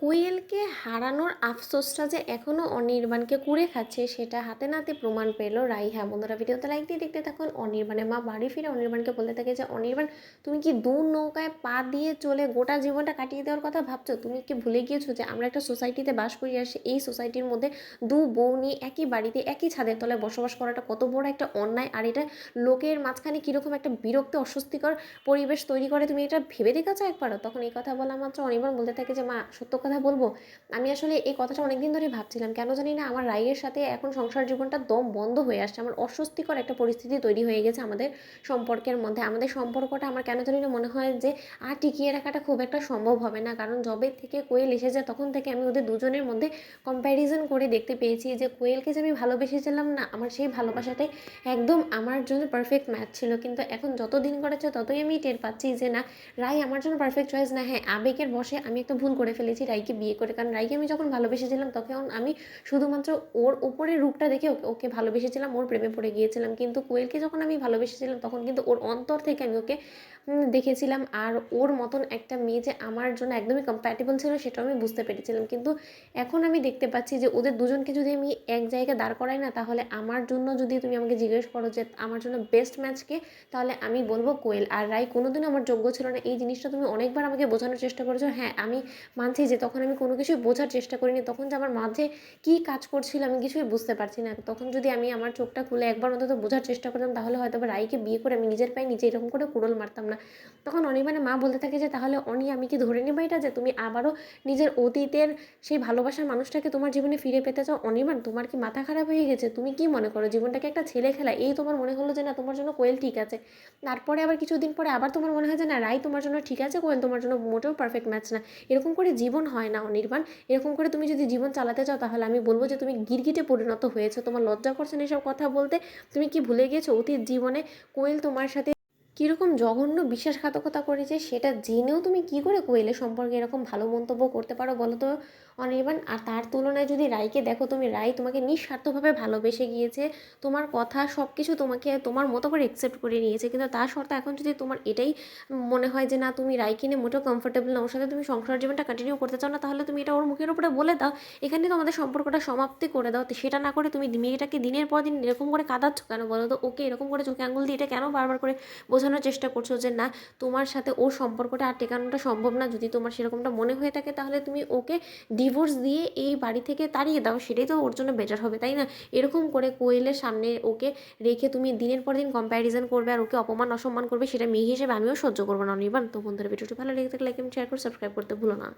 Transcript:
কোয়েলকে হারানোর আফসোসটা যে এখনও অনির্বাণকে কুরে খাচ্ছে সেটা হাতে নাতে প্রমাণ পেল রাইহা। বন্ধুরা ভিডিওতে লাইক দিয়ে দেখতে থাকুন। অনির্বাণের মা বাড়ি ফিরে অনির্বাণকে বলতে থাকে যে অনির্বাণ, তুমি কি দু নৌকায় পা দিয়ে চলে গোটা জীবনটা কাটিয়ে দেওয়ার কথা ভাবছো? তুমি কি ভুলে গিয়েছো যে আমরা একটা সোসাইটিতে বাস করি, আর এই সোসাইটির মধ্যে দু বউ নিয়ে একই বাড়িতে একই ছাদের তলায় বসবাস করাটা কত বড় একটা অন্যায়, আর এটা লোকের মাঝখানে কীরকম একটা বিরক্ত অস্বস্তিকর পরিবেশ তৈরি করে, তুমি এটা ভেবে দেখেছো একবারও? তখন এই কথা বলা মাত্র অনির্বাণ বলতে থাকে যে মা সত্য কথা বলবো, আমি আসলে এই কথাটা অনেকদিন ধরেই ভাবছিলাম, কেন জানি না আমার রাইয়ের সাথে এখন সংসার জীবনটা দম বন্ধ হয়ে আসছে। আমার অস্বস্তিকর একটা পরিস্থিতি তৈরি হয়ে গেছে আমাদের সম্পর্কের মধ্যে। আমাদের সম্পর্কটা আমার কেন জানি না মনে হয় যে আর টিকিয়ে রাখাটা খুব একটা সম্ভব হবে না, কারণ যবে থেকে কোয়েল এসে যায় তখন থেকে আমি ওদের দুজনের মধ্যে কম্প্যারিজন করে দেখতে পেয়েছি যে কোয়েলকে যে আমি ভালোবেসেছিলাম না, আমার সেই ভালোবাসাটাই একদম আমার জন্য পারফেক্ট ম্যাচ ছিল। কিন্তু এখন যত দিন করেছে ততই আমি টের পাচ্ছি যে না, রাই আমার জন্য পারফেক্ট চয়েস না। হ্যাঁ, আবেগের বশে আমি একটা ভুল করে ফেলেছি রাইকে বিয়ে করে, কারণ রাইকে আমি যখন ভালোবেসেছিলাম তখন আমি শুধুমাত্র ওর উপরের রূপটা দেখে ওকে ওকে ভালোবেসেছিলাম, ওর প্রেমে পড়ে গিয়েছিলাম। কিন্তু কোয়েলকে যখন আমি ভালোবেসেছিলাম তখন কিন্তু ওর অন্তর থেকে আমি ওকে দেখেছিলাম, আর ওর মতন একটা মেয়ে যে আমার জন্য একদমই কম্প্যাটেবল ছিল সেটাও আমি বুঝতে পেরেছিলাম। কিন্তু এখন আমি দেখতে পাচ্ছি যে ওদের দুজনকে যদি আমি এক জায়গায় দাঁড় করাই না, তাহলে আমার জন্য যদি তুমি আমাকে জিজ্ঞেস করো যে আমার জন্য বেস্ট ম্যাচকে, তাহলে আমি বলবো কোয়েল। আর রাই কোনোদিনও আমার যোগ্য ছিল না, এই জিনিসটা তুমি অনেকবার আমাকে বোঝানোর চেষ্টা করেছো। হ্যাঁ, আমি মানছি যে তখন আমি কোনো কিছুই বোঝার চেষ্টা করিনি, তখন যে আমার মাঝে কী কাজ করছিল আমি কিছুই বুঝতে পারছি না। তখন যদি আমি আমার চোখটা খুলে একবার অন্তত বোঝার চেষ্টা করতাম, তাহলে হয়তো বা রাইকে বিয়ে করে আমি নিজের পায়ে নিজে এরকম করে কুড়োল মারতাম না। তখন অনির্বাণের মা বলতে থাকে যে তাহলে অনি, আমি কি ধরে নেবো এটা যে তুমি আবারও নিজের অতীতের সেই ভালোবাসার মানুষটাকে তোমার জীবনে ফিরে পেতে চাও? অনির্বাণ, তোমার কি মাথা খারাপ হয়ে গেছে? তুমি কি মনে করো জীবনটাকে একটা ছেলে খেলা? এই তোমার মনে হলো যে না তোমার জন্য কোয়েল ঠিক আছে, তারপরে আবার কিছুদিন পরে আবার তোমার মনে হয় যে না রাই তোমার জন্য ঠিক আছে, কোয়েল তোমার জন্য মোটেও পারফেক্ট ম্যাচ না। এরকম করে জীবন হয় না অনির্বাণ। এরকম করে তুমি যদি জীবন চালাতে চাও তাহলে আমি বলবো যে তুমি গিরগিটে পরিণত হয়েছো। তোমার লজ্জা করছে না এসব কথা বলতে? তুমি কি ভুলে গেছো অতীত জীবনে কোয়েল তোমার সাথে কীরকম জঘন্য বিশ্বাসঘাতকতা করেছে? সেটা জেনেও তুমি কি করে কোয়েলের সম্পর্কে এরকম ভালো মন্তব্য করতে পারো বলো তো অনির্বাণ? আর তার তুলনায় যদি রাইকে দেখো, তুমি রাই তোমাকে নিঃস্বার্থভাবে ভালোবেসে গিয়েছে, তোমার কথা সব কিছু তোমাকে তোমার মতো করে অ্যাকসেপ্ট করে নিয়েছে। কিন্তু তার শর্তে এখন যদি তোমার এটাই মনে হয় যে না তুমি রাইকে নিয়ে মোটেও কমফোর্টেবল না, ওর সাথে তুমি সংসার জীবনটা কন্টিনিউ করতে চাও না, তাহলে তুমি এটা ওর মুখের উপরে বলে দাও, এখানে তো আমাদের সম্পর্কটা সমাপ্তি করে দাও। তো সেটা না করে তুমি মেয়েটাকে দিনের পর দিন এরকম করে কাঁদাচ্ছ কেন বলো তো? ওকে এরকম করে চোখে আঙুল দিয়ে এটা কেন বারবার করে বোঝানোর চেষ্টা করছো যে না তোমার সাথে ওর সম্পর্কটা আর টেকানোটা সম্ভব না? যদি তোমার সেরকমটা মনে হয়ে থাকে তাহলে তুমি ওকে ডিভোর্স দিয়ে এই বাড়ি থেকে তাড়িয়ে দাও, সেটাই তো ওর জন্য বেটার হবে, তাই না? এরকম করে কোয়েলের সামনে ওকে রেখে তুমি দিনের পর দিন কম্প্যারিজন করবে আর ওকে অপমান অসম্মান করবে, সেটা মেয়ে হিসেবে আমিও সহ্য করবো না অনির্বাণ। তো বন্ধুরা ভিডিওটি ভালো লেগে থাকলে লাইক এবং শেয়ার করে সাবস্ক্রাইব করতে ভুলো না।